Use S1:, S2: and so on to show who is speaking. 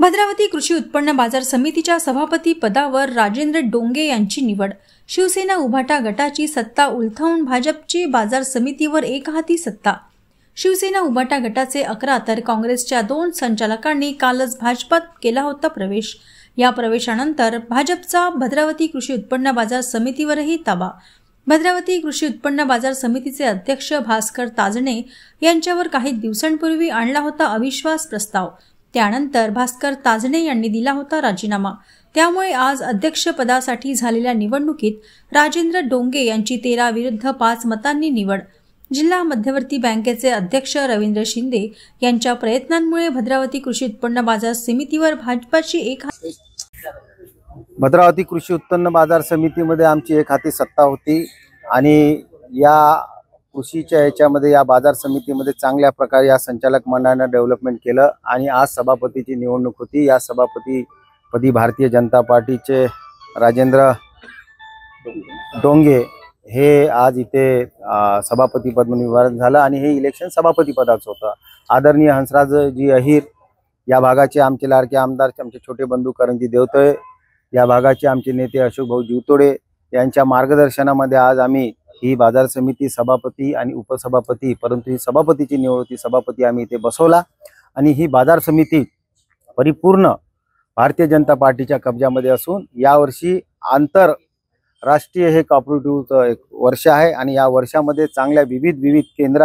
S1: भद्रावती कृषी उत्पन्न बाजार समितीच्या सभापती पदावर राजेंद्र डोंगे यांची निवड। शिवसेना उभाटा गटाची सत्ता उलथवून भाजपची बाजार समितीवर एकहाती सत्ता। शिवसेना उभाटा गटाचे 11 तर काँग्रेसच्या 2 संचालकांनी कालच भाजपात केला होता प्रवेश। या प्रवेशानंतर भाजपचा भद्रावती कृषी उत्पन्न बाजार समितीवरही ताबा। भद्रावती कृषी उत्पन्न बाजार समितीचे अध्यक्ष भास्कर ताजणे यांच्यावर काही दिवसांपूर्वी आणला होता अविश्वास प्रस्ताव। त्यानंतर भास्कर ताजणे यांनी दिला होता राजीनामा। त्यामुळे आज अध्यक्षपदासाठी झालेल्या निवडणुकीत राजेंद्र डोंगे यांची 13 विरुद्ध 5 मतांनी निवड। जिल्हा मध्यवर्ती बँकेचे अध्यक्ष रवींद्र शिंदे यांच्या प्रयत्नांमुळे भद्रावती कृषी उत्पन्न बाजार समितीवर भाजपाची
S2: भद्रावती कृषी उत्पन्न बाजार समितीमध्ये आमची एकहाती सत्ता होती आणि या कृषीच्या याच्यामध्ये या बाजार समितीमध्ये चांगल्या प्रकारे या संचालक मंडळाने डेव्हलपमेंट केलं आणि आज सभापतीची निवडणूक होती। या सभापतीपदी भारतीय जनता पार्टीचे राजेंद्र डोंगे हे आज इथे सभापतीपद निवडून झालं आणि हे इलेक्शन सभापतीपदाचं होतं। आदरणीय हंसराजजी अहिर या भागाचे आमचे लाडके आमदार आमचे छोटे बंधू करंजी देवतळे, या भागाचे आमचे नेते अशोक भाऊ जीवतोडे यांच्या मार्गदर्शनामध्ये आज आम्ही ही बाजार समिती सभापती आणि उपसभापती, परंतु ही सभापतीची निवड होती, सभापती आम्ही इथे बसवला आणि ही बाजार समिती परिपूर्ण भारतीय जनता पार्टीच्या कब्जामध्ये असून यावर्षी आंतरराष्ट्रीय हे कॉपरेटिव्हचं एक वर्ष आहे आणि या वर्षामध्ये चांगल्या विविध केंद्र